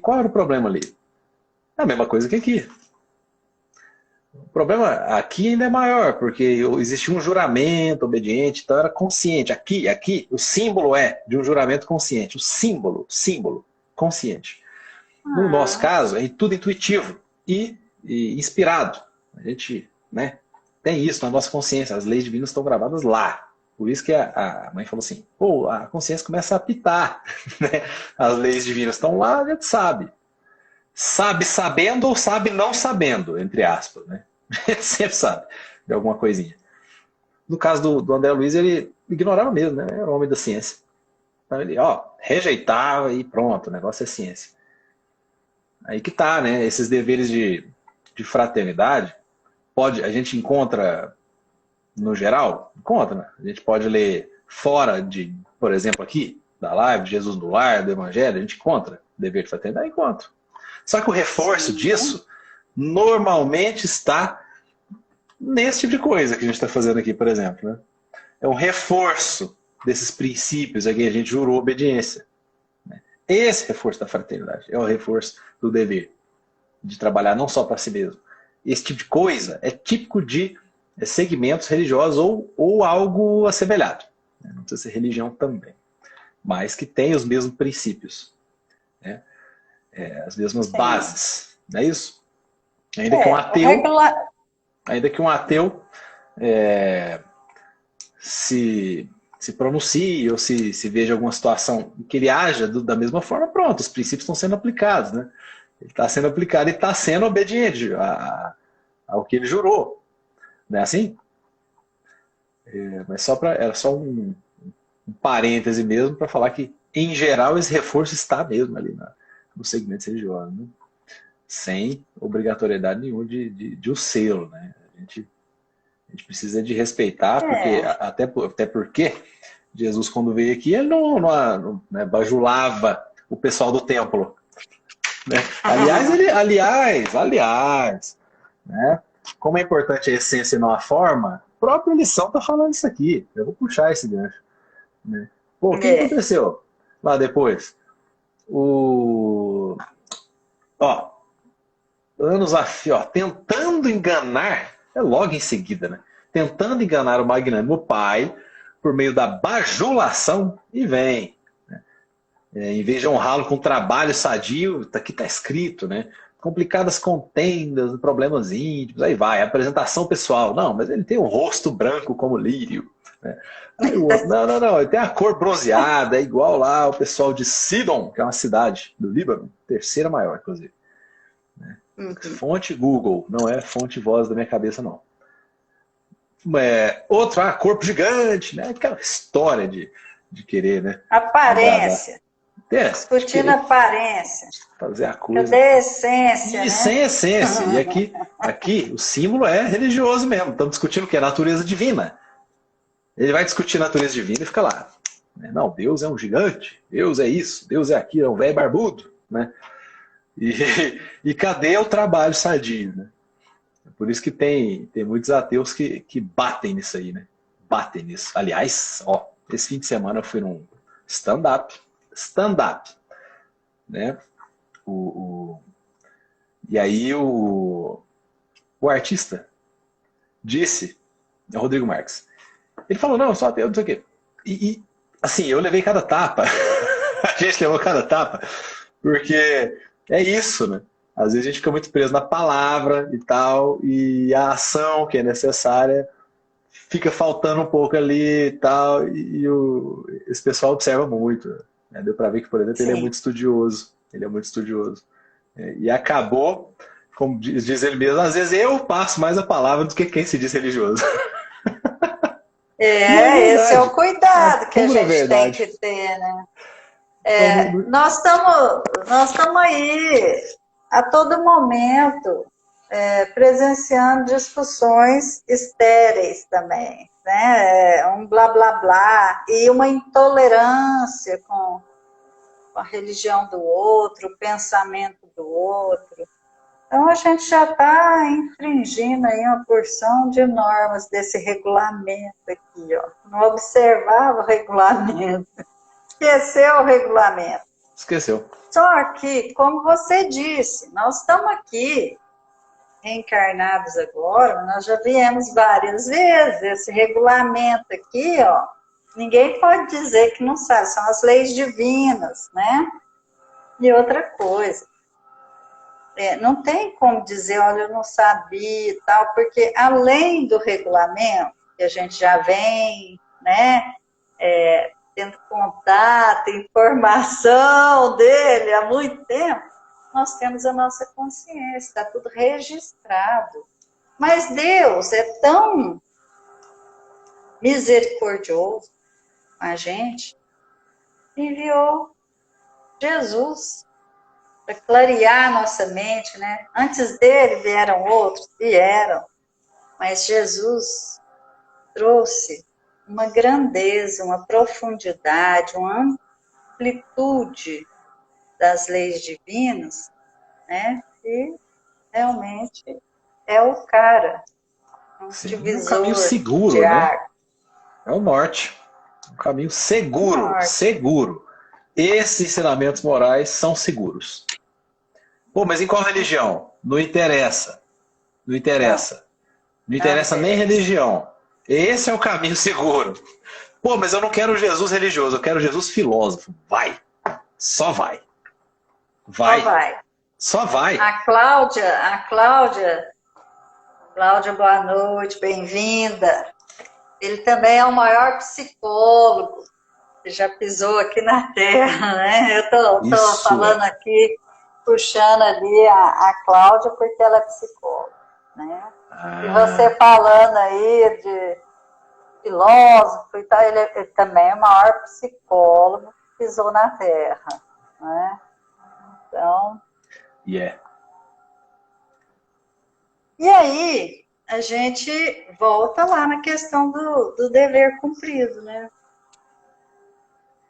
Speaker 3: Qual era o problema ali? É a mesma coisa que aqui. O problema aqui ainda é maior, porque existia um juramento obediente, então era consciente. Aqui, o símbolo é de um juramento consciente. O símbolo, consciente. No nosso caso, é tudo intuitivo e inspirado. A gente, né, tem isso na nossa consciência. As leis divinas estão gravadas lá. Por isso que a mãe falou assim, pô, a consciência começa a apitar. Né? As leis divinas estão lá, a gente sabe. Sabe sabendo ou sabe não sabendo, entre aspas, né? Ele sempre sabe de alguma coisinha. No caso do André Luiz, ele ignorava mesmo, né? Era um homem da ciência. Então ele, rejeitava e pronto, o negócio é ciência. Aí que tá, né? Esses deveres de fraternidade, a gente encontra no geral? Encontra, né? A gente pode ler fora por exemplo, aqui, da live, Jesus no Lar, do Evangelho, a gente encontra dever de fraternidade? Encontra. Só que o reforço disso normalmente está nesse tipo de coisa que a gente está fazendo aqui, por exemplo. Né? É um reforço desses princípios a quem a gente jurou obediência. Né? Esse reforço da fraternidade é o reforço do dever, de trabalhar não só para si mesmo. Esse tipo de coisa é típico de segmentos religiosos ou algo assemelhado. Né? Não precisa ser religião também, mas que tem os mesmos princípios. Né? As mesmas bases, não é isso? Ainda que um ateu se pronuncie ou se veja alguma situação em que ele haja da mesma forma, pronto, os princípios estão sendo aplicados, né? Ele está sendo aplicado e está sendo obediente ao que ele jurou, não é assim? Mas era só um parêntese mesmo para falar que em geral, esse reforço está mesmo ali no segmento religioso, né? Sem obrigatoriedade nenhuma de o selo, né? A gente precisa de respeitar, porque até porque Jesus, quando veio aqui, ele não né, bajulava o pessoal do templo. Né? Aliás, né? Como é importante a essência e não a forma, a própria lição está falando isso aqui. Eu vou puxar esse gancho. Né? Pô, o que aconteceu lá depois? Anos a fio, tentando enganar, logo em seguida, né? Tentando enganar o magnânimo pai por meio da bajulação e vem. Né? Em vez de honrá-lo com trabalho sadio, aqui está escrito, né? Complicadas contendas, problemas íntimos, aí vai, apresentação pessoal. Não, mas ele tem um rosto branco como lírio. Né? Aí o outro, não, ele tem a cor bronzeada, é igual lá o pessoal de Sidon, que é uma cidade do Líbano, terceira maior, inclusive. Né? Fonte Google, não é fonte voz da minha cabeça, não. Outro, corpo gigante, né? Aquela história de querer, né?
Speaker 2: Aparência. Discutindo aparência.
Speaker 3: Fazer a coisa.
Speaker 2: Cadê a essência, né?
Speaker 3: Sem essência. E aqui o símbolo é religioso mesmo. Estamos discutindo o que? A natureza divina. Ele vai discutir a natureza divina e fica lá. Não, Deus é um gigante. Deus é isso. Deus é aquilo. É um velho barbudo. Né? E cadê o trabalho sadio? Né? Por isso que tem muitos ateus que batem nisso aí. Né? Batem nisso. Aliás, esse fim de semana eu fui num stand-up, né? E aí o artista disse, é o Rodrigo Marques, ele falou, não, eu sou ateu, não sei o quê. E assim, eu levei cada tapa, a gente levou cada tapa, porque é isso, né? Às vezes a gente fica muito preso na palavra e tal, e a ação que é necessária fica faltando um pouco ali e tal, esse pessoal observa muito. Né? Deu pra ver que, por exemplo, ele é muito estudioso. E acabou, como diz ele mesmo, às vezes eu passo mais a palavra do que quem se diz religioso.
Speaker 2: Esse é o cuidado que a gente tem que ter, né? Nós estamos aí a todo momento presenciando discussões estéreis também, né? Um blá blá blá e uma intolerância com a religião do outro, o pensamento do outro. Então a gente já está infringindo aí uma porção de normas desse regulamento aqui, ó. Não observava o regulamento, esqueceu o regulamento.
Speaker 3: Esqueceu.
Speaker 2: Só que, como você disse, nós estamos aqui reencarnados agora, nós já viemos várias vezes, esse regulamento aqui, ó, ninguém pode dizer que não sabe, são as leis divinas, né? E outra coisa, não tem como dizer, olha, eu não sabia e tal, porque além do regulamento, que a gente já vem, né, tendo contato, informação dele há muito tempo, nós temos a nossa consciência, está tudo registrado. Mas Deus é tão misericordioso com a gente, enviou Jesus para clarear a nossa mente, né? Antes dele vieram outros, mas Jesus trouxe uma grandeza, uma profundidade, uma amplitude das leis divinas, né? E realmente é o cara, um divisor,
Speaker 3: um caminho seguro,
Speaker 2: de
Speaker 3: né? É o norte, um caminho seguro. Esses ensinamentos morais são seguros. Pô, mas em qual religião? Não interessa. Não interessa nem religião. Esse é o caminho seguro. Pô, mas eu não quero Jesus religioso, eu quero Jesus filósofo. Vai. Só vai. Só vai.
Speaker 2: A Cláudia, boa noite, bem-vinda. Ele também é o maior psicólogo que já pisou aqui na Terra, né? Eu tô falando aqui, puxando ali a Cláudia, porque ela é psicóloga, né? E você falando aí de filósofo e tal, ele também é o maior psicólogo, pisou na terra, né? Então, e aí a gente volta lá na questão do dever cumprido, né?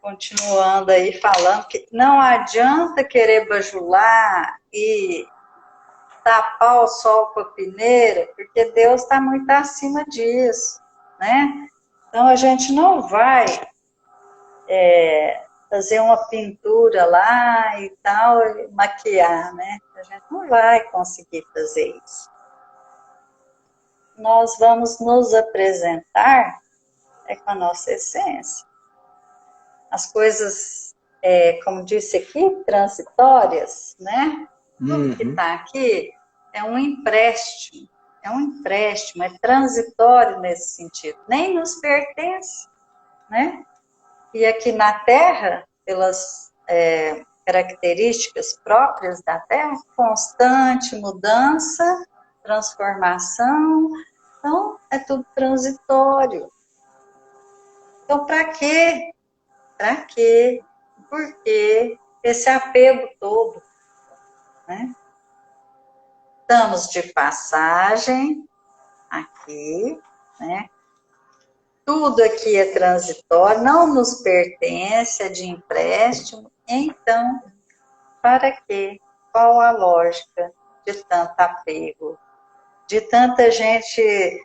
Speaker 2: Continuando aí falando que não adianta querer bajular e tapar o sol com a peneira, porque Deus está muito acima disso, né? Então a gente não vai fazer uma pintura lá e tal, e maquiar, né? A gente não vai conseguir fazer isso. Nós vamos nos apresentar com a nossa essência. As coisas, como disse aqui, transitórias, né? Tudo que está aqui é um empréstimo, é transitório nesse sentido, nem nos pertence, né? E aqui na Terra, pelas características próprias da Terra, constante mudança, transformação, então é tudo transitório. Então, para quê? Para quê? Por quê? Esse apego todo, né? Estamos de passagem aqui, né? Tudo aqui é transitório, não nos pertence, é de empréstimo. Então, para quê? Qual a lógica de tanto apego? De tanta gente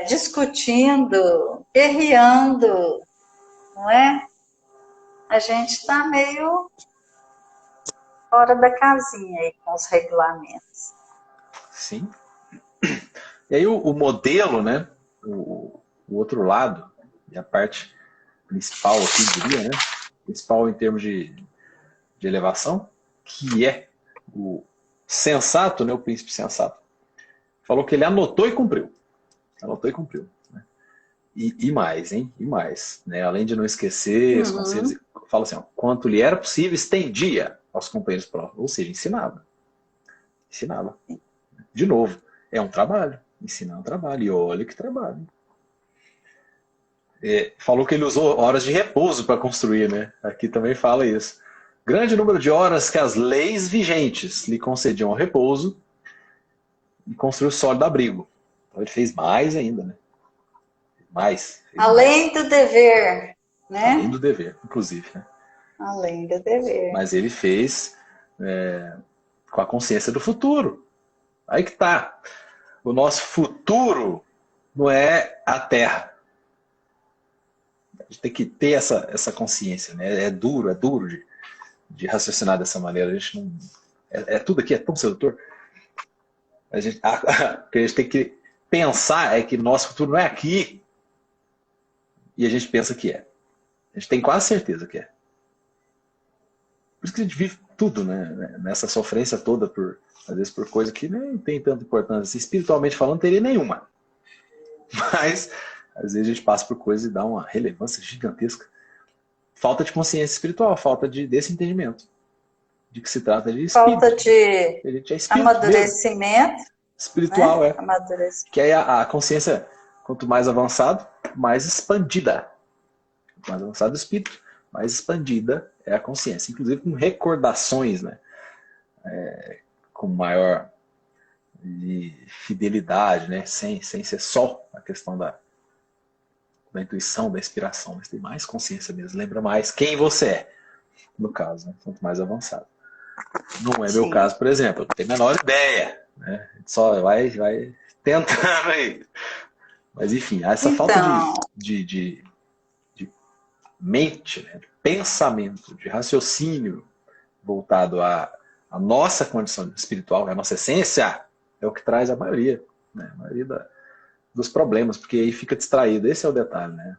Speaker 2: discutindo, guerreando, não é? A gente está meio fora da casinha aí com os regulamentos.
Speaker 3: Sim. E aí o modelo, né? O outro lado, e a parte principal aqui, diria, né? Principal em termos de elevação, que é o sensato, né? O príncipe sensato. Falou que ele anotou e cumpriu. Anotou e cumpriu. Né? E mais, hein? E mais. Né? Além de não esquecer os conselhos, fala assim, ó, quanto lhe era possível, estendia aos companheiros próximos. Ou seja, ensinava. Ensinava. De novo, é um trabalho. Ensinar é um trabalho. E olha que trabalho. Falou que ele usou horas de repouso para construir, né? Aqui também fala isso. Grande número de horas que as leis vigentes lhe concediam ao repouso e construiu o sólido abrigo. Então ele fez mais ainda, né?
Speaker 2: Além do dever, né?
Speaker 3: Além do dever, inclusive. Né?
Speaker 2: Além do dever.
Speaker 3: Mas ele fez com a consciência do futuro. Aí que tá. O nosso futuro não é a Terra. A gente tem que ter essa consciência, né? É duro de raciocinar dessa maneira. A gente não... tudo aqui é tão sedutor. O que a gente tem que pensar é que nosso futuro não é aqui. E a gente pensa que é. A gente tem quase certeza que é. Por isso que a gente vive tudo, né? Nessa sofrência toda, às vezes por coisa que nem tem tanta importância. Espiritualmente falando, não teria nenhuma. Mas, às vezes a gente passa por coisas e dá uma relevância gigantesca. Falta de consciência espiritual, falta desse entendimento. De que se trata de espírito.
Speaker 2: Falta de amadurecimento.
Speaker 3: Mesmo. Espiritual,
Speaker 2: né? Amadurecimento.
Speaker 3: Que aí a consciência, quanto mais avançado, mais expandida. Quanto mais avançado o espírito, mais expandida é a consciência. Inclusive com recordações, né? Com maior fidelidade, né? Sem ser só a questão da intuição, da inspiração, mas tem mais consciência mesmo. Lembra mais quem você é, no caso, né? Quanto mais avançado. Não é meu caso, por exemplo. Eu não tenho a menor ideia. Né? A gente só vai tentando aí. Mas enfim, essa falta de mente, né? De pensamento, de raciocínio voltado à nossa condição espiritual, à nossa essência, é o que traz a maioria, né? A maioria dos problemas, porque aí fica distraído. Esse é o detalhe, né?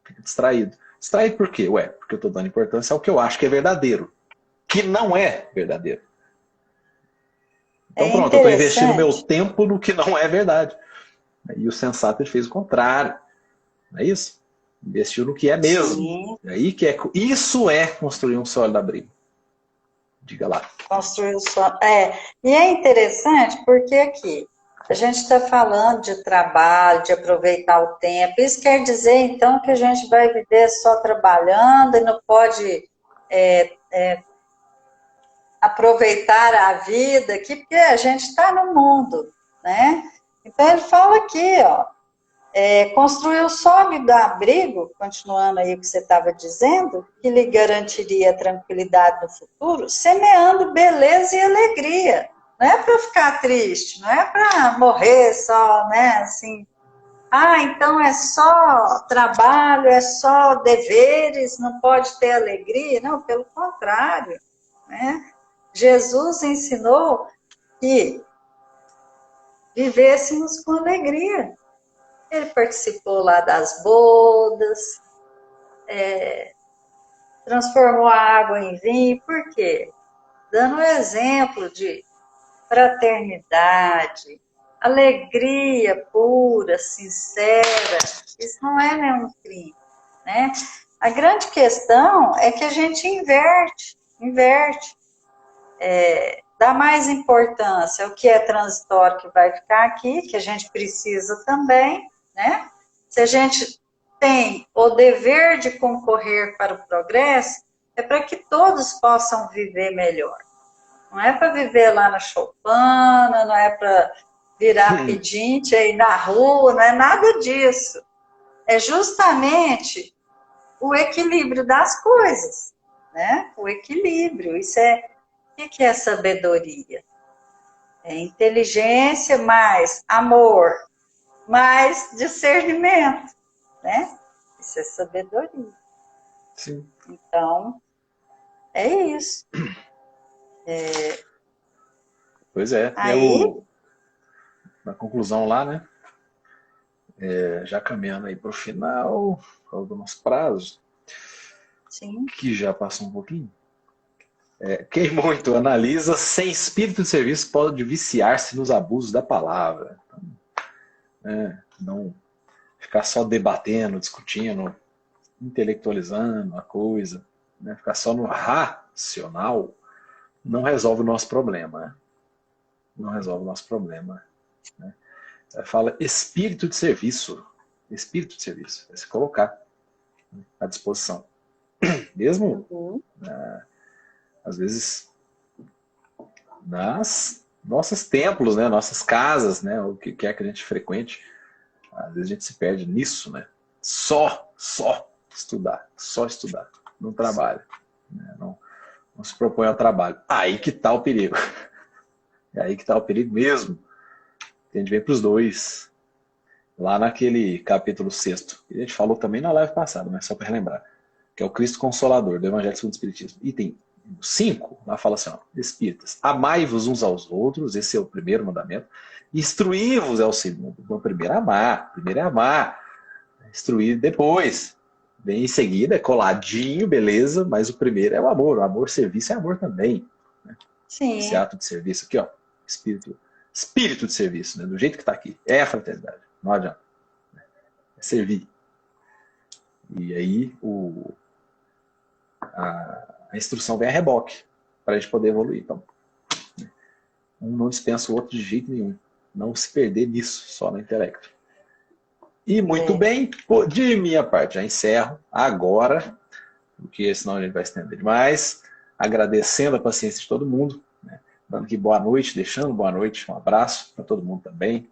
Speaker 3: Fica distraído. Distraído por quê? Porque eu estou dando importância ao que eu acho que é verdadeiro, que não é verdadeiro. Então pronto, eu estou investindo meu tempo no que não é verdade. E o sensato ele fez o contrário. Não é isso? Investiu no que é mesmo.
Speaker 2: Sim.
Speaker 3: E aí isso é construir um sólido abrigo. Diga lá.
Speaker 2: Construir o sólido. E é interessante porque aqui, a gente está falando de trabalho, de aproveitar o tempo. Isso quer dizer, então, que a gente vai viver só trabalhando e não pode aproveitar a vida aqui, porque a gente está no mundo, né? Então, ele fala aqui, ó, construir o sólido abrigo, continuando aí o que você estava dizendo, que lhe garantiria tranquilidade no futuro, semeando beleza e alegria. Não é para ficar triste, não é para morrer só, né, assim. Então é só trabalho, é só deveres, não pode ter alegria. Não, pelo contrário, né? Jesus ensinou que vivêssemos com alegria. Ele participou lá das bodas, transformou a água em vinho. Por quê? Dando um exemplo de fraternidade, alegria pura, sincera. Isso não é nenhum crime, né? A grande questão é que a gente inverte, dá mais importância ao que é transitório, que vai ficar aqui, que a gente precisa também, né? Se a gente tem o dever de concorrer para o progresso, é para que todos possam viver melhor. Não é para viver lá na choupana, não é para virar pedinte aí na rua, não é nada disso. É justamente o equilíbrio das coisas, né? O equilíbrio, isso é... O que é sabedoria? É inteligência mais amor, mais discernimento, né? Isso é sabedoria.
Speaker 3: Sim.
Speaker 2: Então, é isso.
Speaker 3: Pois é.
Speaker 2: Aí,
Speaker 3: Na conclusão lá, né? Já caminhando aí para o final do nosso prazo,
Speaker 2: sim,
Speaker 3: que já passou um pouquinho. Quem muito analisa, sem espírito de serviço, pode viciar-se nos abusos da palavra. Então, não ficar só debatendo, discutindo, intelectualizando a coisa, né? Ficar só no racional, não resolve o nosso problema. Né? Não resolve o nosso problema. Né? Fala espírito de serviço. Espírito de serviço. É se colocar à disposição. Mesmo, às vezes, nas nossos templos, né? Nossas casas, né? O que quer que a gente frequente. Às vezes a gente se perde nisso, né? Só estudar. Não trabalha. Né? Não se propõe ao trabalho. Aí que está o perigo. É aí que está o perigo mesmo. A gente vem para os dois. Lá naquele capítulo 6º, que a gente falou também na live passada, mas só para relembrar, que é o Cristo Consolador, do Evangelho segundo o Espiritismo. Item 5, lá fala assim, ó, Espíritas, amai-vos uns aos outros, esse é o primeiro mandamento, instruí-vos é o segundo. Então, primeiro é amar, instruir depois. Vem em seguida, é coladinho, beleza, mas o primeiro é o amor serviço é amor também. Né?
Speaker 2: sim.
Speaker 3: Esse ato de serviço aqui, ó, espírito de serviço, né? Do jeito que está aqui, é a fraternidade, não adianta. É servir. E aí a instrução vem a reboque, para a gente poder evoluir. Então, um não dispensa o outro de jeito nenhum. Não se perder nisso, só no intelecto. E muito bem, de minha parte, já encerro agora, porque senão a gente vai estender demais, agradecendo a paciência de todo mundo, né? Dando aqui boa noite, deixando boa noite, um abraço para todo mundo também.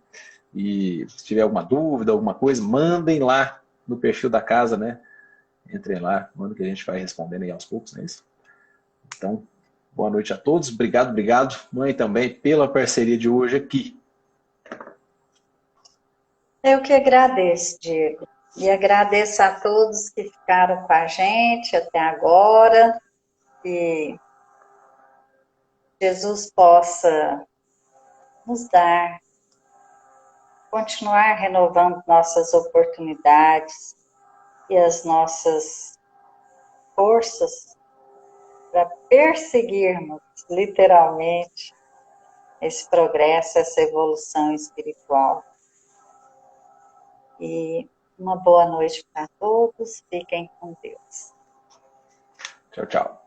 Speaker 3: E se tiver alguma dúvida, alguma coisa, mandem lá no perfil da casa, né? Entrem lá, manda que a gente vai respondendo aí aos poucos, não é isso? Então, boa noite a todos, obrigado, mãe também, pela parceria de hoje aqui.
Speaker 2: Eu que agradeço, Diego. E agradeço a todos que ficaram com a gente até agora. Que Jesus possa nos dar, continuar renovando nossas oportunidades e as nossas forças para perseguirmos, literalmente, esse progresso, essa evolução espiritual. E uma boa noite para todos. Fiquem com Deus.
Speaker 3: Tchau, tchau.